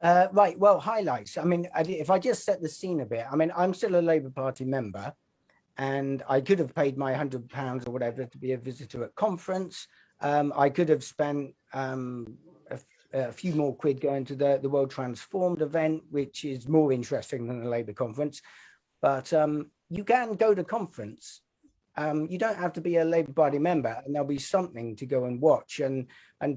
Right, well, highlights. I mean, if I just set the scene a bit, I mean, I'm still a Labour Party member, and I could have paid my £100 or whatever to be a visitor at conference. I could have spent a few more quid going to the World Transformed event, which is more interesting than the Labour conference. But you can go to conference. You don't have to be a Labour Party member, and there'll be something to go and watch. And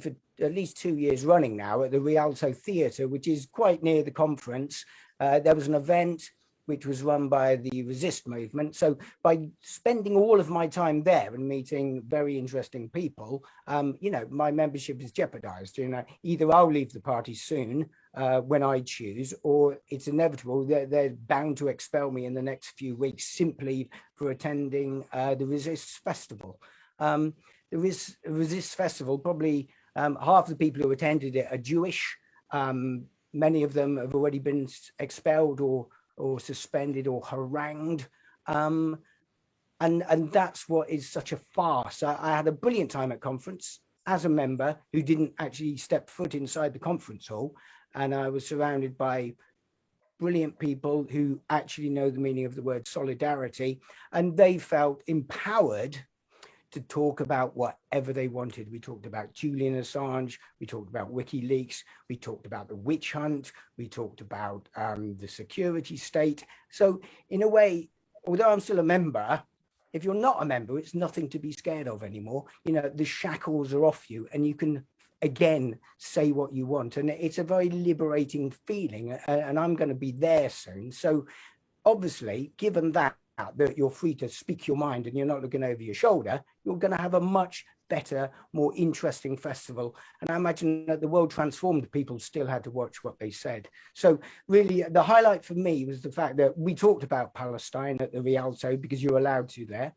for at least 2 years running now at the Rialto Theatre, which is quite near the conference, there was an event which was run by the Resist movement. So by spending all of my time there and meeting very interesting people, my membership is jeopardized. Either I'll leave the party soon when I choose, or it's inevitable that they're bound to expel me in the next few weeks simply for attending the Resist Festival. The Resist Festival, probably half the people who attended it are Jewish. Many of them have already been expelled or suspended or harangued. And that's what is such a farce. I had a brilliant time at conference as a member who didn't actually step foot inside the conference hall. And I was surrounded by brilliant people who actually know the meaning of the word solidarity. And they felt empowered to talk about whatever they wanted. We talked about Julian Assange, we talked about WikiLeaks, we talked about the witch hunt, we talked about the security state. So in a way, although I'm still a member, if you're not a member, it's nothing to be scared of anymore. The shackles are off you and you can again say what you want. And it's a very liberating feeling, and I'm going to be there soon. So obviously, given that you're free to speak your mind and you're not looking over your shoulder, you're going to have a much better, more interesting festival. And I imagine that the World Transformed people still had to watch what they said. So really, the highlight for me was the fact that we talked about Palestine at the Rialto because you're allowed to there.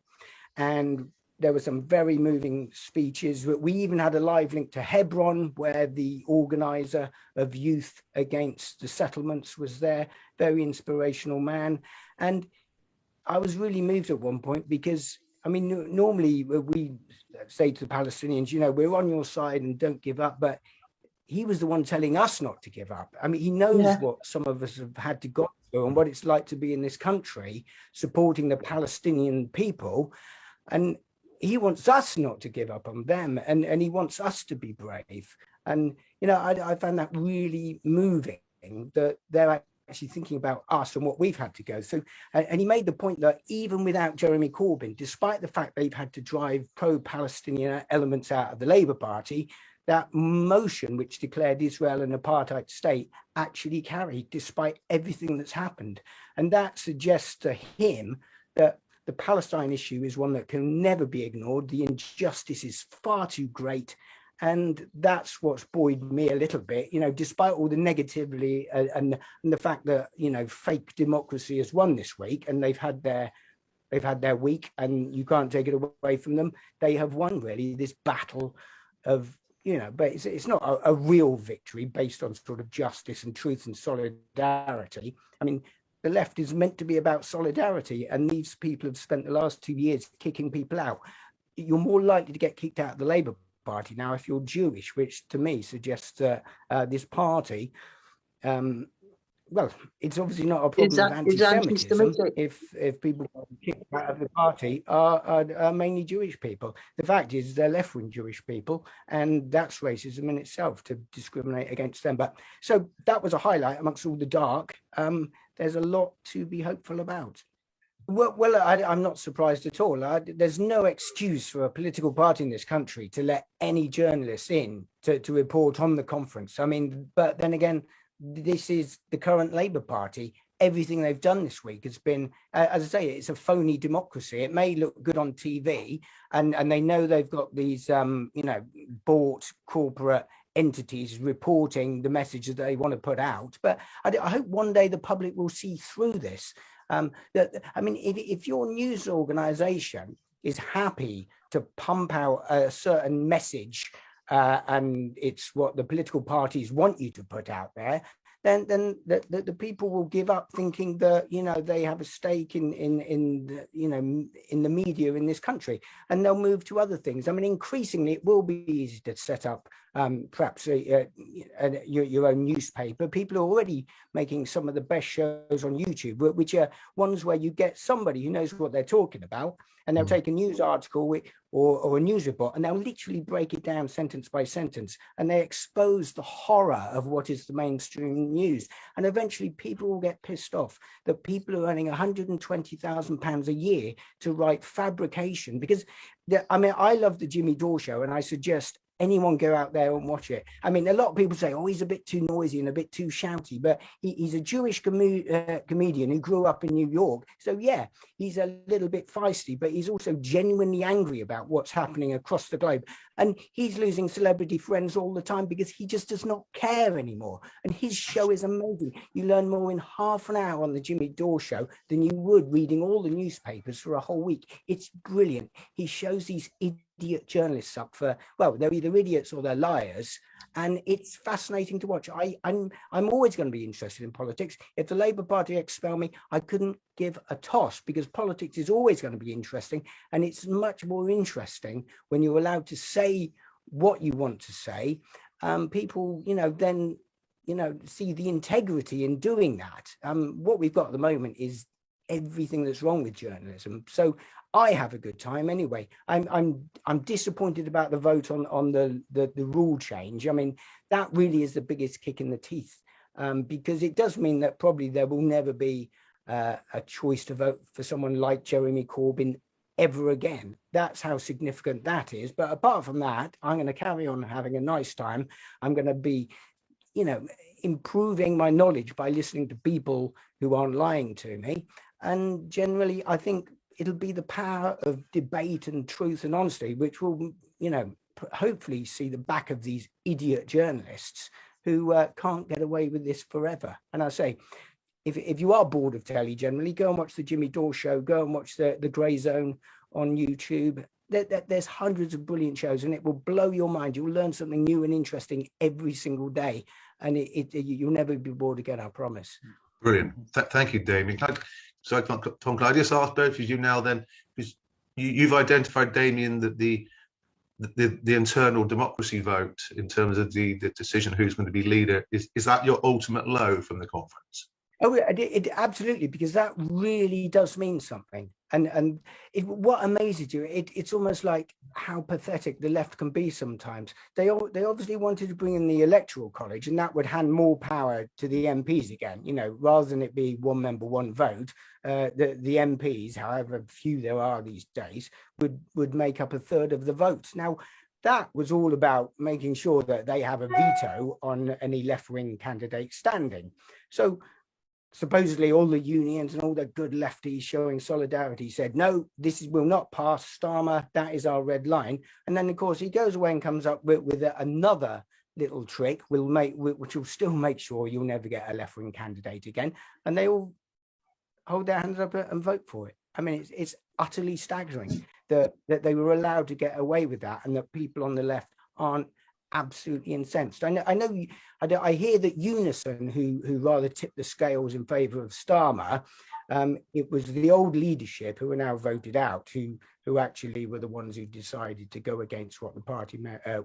And there were some very moving speeches. We even had a live link to Hebron, where the organizer of Youth Against the Settlements was there. Very inspirational man. And I was really moved at one point because, I mean, normally we say to the Palestinians, we're on your side and don't give up. But he was the one telling us not to give up. I mean, he knows what some of us have had to go through and what it's like to be in this country supporting the Palestinian people. And he wants us not to give up on them, and he wants us to be brave. And, I found that really moving, that they're actually thinking about us and what we've had to go through. And he made the point that even without Jeremy Corbyn, despite the fact they've had to drive pro-Palestinian elements out of the Labour Party, that motion which declared Israel an apartheid state actually carried despite everything that's happened. And that suggests to him that the Palestine issue is one that can never be ignored. The injustice is far too great. And that's what's buoyed me a little bit, despite all the negativity and the fact that, fake democracy has won this week and they've had their week and you can't take it away from them. They have won really this battle of, but it's not a real victory based on sort of justice and truth and solidarity. I mean, the left is meant to be about solidarity, and these people have spent the last 2 years kicking people out. You're more likely to get kicked out of the Labour Party now if you're Jewish, which to me suggests that this party, it's obviously not a problem of anti-Semitism if people kicked out of the party are mainly Jewish people. The fact is they're left-wing Jewish people, and that's racism in itself to discriminate against them. But so that was a highlight amongst all the dark. There's a lot to be hopeful about. Well, I'm not surprised at all. There's no excuse for a political party in this country to let any journalists in to report on the conference. I mean, but then again, this is the current Labour Party. Everything they've done this week has been, as I say, it's a phony democracy. It may look good on TV, and they know they've got these, bought corporate entities reporting the message that they want to put out. But I hope one day the public will see through this. If your news organization is happy to pump out a certain message and it's what the political parties want you to put out there, then the people will give up thinking that, you know, they have a stake in the, you know, in the media in this country, and they'll move to other things. I mean, increasingly it will be easy to set up perhaps your own newspaper. People are already making some of the best shows on YouTube, which are ones where you get somebody who knows what they're talking about, and they'll take a news article or a news report, and they'll literally break it down sentence by sentence, and they expose the horror of what is the mainstream news. And eventually people will get pissed off that people are earning £120,000 a year to write fabrication, because I mean, I love the Jimmy Dore show, and I suggest anyone go out there and watch it. I mean, a lot of people say, oh, he's a bit too noisy and a bit too shouty, but he's a Jewish comedian who grew up in New York. So yeah, he's a little bit feisty, but he's also genuinely angry about what's happening across the globe. And he's losing celebrity friends all the time because he just does not care anymore. And his show is amazing. You learn more in half an hour on the Jimmy Dore show than you would reading all the newspapers for a whole week. It's brilliant. He shows these idiot journalists up for, well, they're either idiots or they're liars, and it's fascinating to watch. I'm always going to be interested in politics. If the Labour Party expel me, I couldn't give a toss, because politics is always going to be interesting, and it's much more interesting when you're allowed to say what you want to say. People, you know, then, you know, see the integrity in doing that. What we've got at the moment is everything that's wrong with journalism. So I have a good time anyway. I'm disappointed about the vote on the rule change. I mean, that really is the biggest kick in the teeth, because it does mean that probably there will never be a choice to vote for someone like Jeremy Corbyn ever again. That's how significant that is. But apart from that, I'm going to carry on having a nice time. I'm going to be, you know, improving my knowledge by listening to people who aren't lying to me. And generally, I think it'll be the power of debate and truth and honesty, which will, you know, hopefully see the back of these idiot journalists who can't get away with this forever. And I say, if you are bored of telly generally, go and watch the Jimmy Dore show, go and watch the Grey Zone on YouTube. There's hundreds of brilliant shows, and it will blow your mind. You'll learn something new and interesting every single day, and you'll never be bored again, I promise. Brilliant. Thank you, Damien. So, Tom, can I just ask both of you now then, because you've identified, Damien, that the internal democracy vote in terms of the decision who's going to be leader, is that your ultimate low from the conference? Oh, it absolutely, because that really does mean something. And what amazes you, it's almost like how pathetic the left can be sometimes. They obviously wanted to bring in the electoral college, and that would hand more power to the MPs again, you know, rather than it be one member, one vote. The MPs, however few there are these days, would make up a third of the votes. Now, that was all about making sure that they have a veto on any left-wing candidate standing. So supposedly all the unions and all the good lefties showing solidarity said, no, will not pass, Starmer, that is our red line. And then, of course, he goes away and comes up with another little trick which will still make sure you'll never get a left-wing candidate again. And they all hold their hands up and vote for it. I mean, it's utterly staggering that they were allowed to get away with that, and that people on the left aren't absolutely incensed. I hear that Unison, who rather tipped the scales in favour of Starmer, it was the old leadership who are now voted out who actually were the ones who decided to go against what the party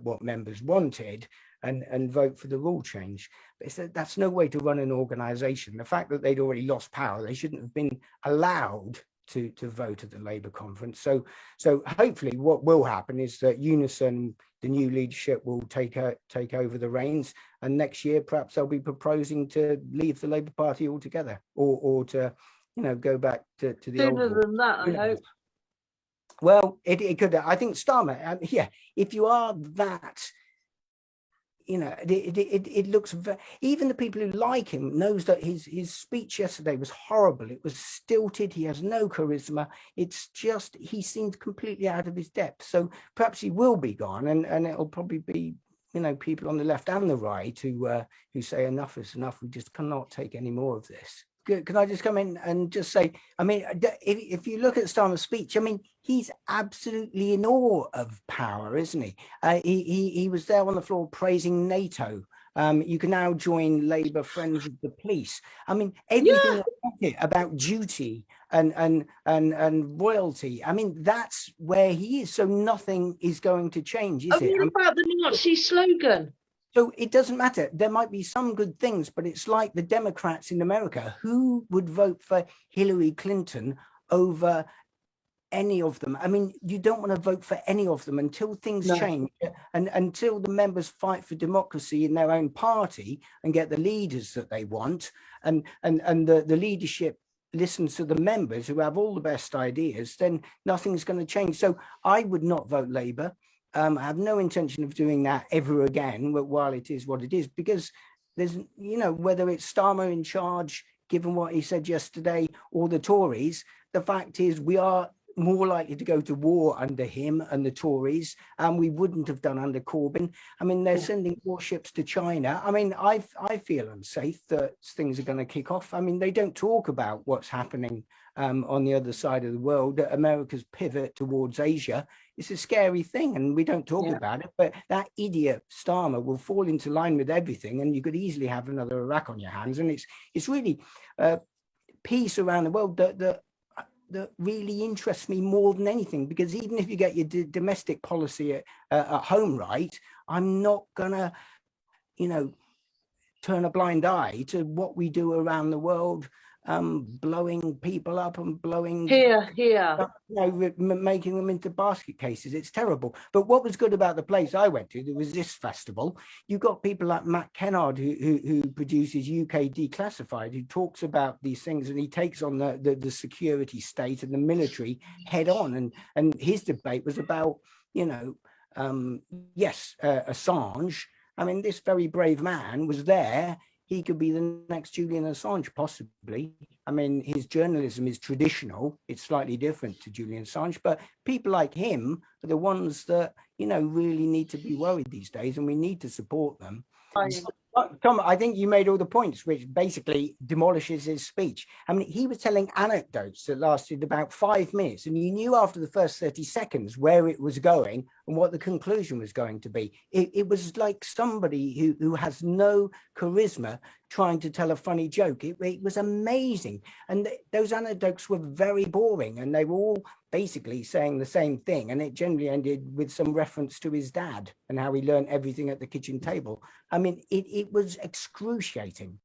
what members wanted and vote for the rule change. But that's no way to run an organisation. The fact that they'd already lost power, they shouldn't have been allowed to vote at the Labour conference. So hopefully what will happen is that Unison, the new leadership, will take over the reins, and next year perhaps they'll be proposing to leave the Labour Party altogether, or to, you know, go back to the old. Sooner than that, I hope. Well, it could. I think Starmer, yeah, if you are that, you know, it looks even the people who like him knows that his speech yesterday was horrible. It was stilted. He has no charisma. It's just, he seemed completely out of his depth. So perhaps he will be gone, and it'll probably be, you know, people on the left and the right who say enough is enough. We just cannot take any more of this. can I just come in and just say, I mean, if you look at Starmer's speech, I mean, he's absolutely in awe of power, isn't he? He was there on the floor praising NATO. You can now join Labour Friends of the Police. I mean, everything about it, about duty and royalty. I mean, that's where he is. So nothing is going to change, is it? What about the Nazi slogan? So it doesn't matter. There might be some good things, but it's like the Democrats in America. Who would vote for Hillary Clinton over any of them? I mean, you don't want to vote for any of them until things change and until the members fight for democracy in their own party and get the leaders that they want, and the leadership listens to the members who have all the best ideas, then nothing's going to change. So I would not vote Labour. I have no intention of doing that ever again, while it is what it is, because there's, you know, whether it's Starmer in charge, given what he said yesterday, or the Tories, the fact is we are more likely to go to war under him and the Tories, and we wouldn't have done under Corbyn. I mean, they're sending warships to China. I mean, I feel unsafe that things are going to kick off. I mean, they don't talk about what's happening on the other side of the world, America's pivot towards Asia. It's a scary thing, and we don't talk about it. But that idiot Starmer will fall into line with everything, and you could easily have another Iraq on your hands. And it's really peace around the world that really interests me more than anything, because even if you get your domestic policy at home right, I'm not gonna, you know, turn a blind eye to what we do around the world, blowing people up and blowing here, you know, making them into basket cases. It's terrible. But what was good about the place I went to, there was this festival. You got people like Matt Kennard, who produces UK Declassified, who talks about these things, and he takes on the security state and the military head on. And his debate was about, you know, Assange. I mean, this very brave man was there. He could be the next Julian Assange, possibly. I mean, his journalism is traditional. It's slightly different to Julian Assange, but people like him are the ones that, you know, really need to be worried these days, and we need to support them. Tom, I think you made all the points, which basically demolishes his speech. I mean, he was telling anecdotes that lasted about 5 minutes, and you knew after the first 30 seconds where it was going and what the conclusion was going to be. It was like somebody who has no charisma trying to tell a funny joke. It was amazing. And those anecdotes were very boring, and they were all basically saying the same thing. And it generally ended with some reference to his dad and how he learned everything at the kitchen table. I mean, it was excruciating.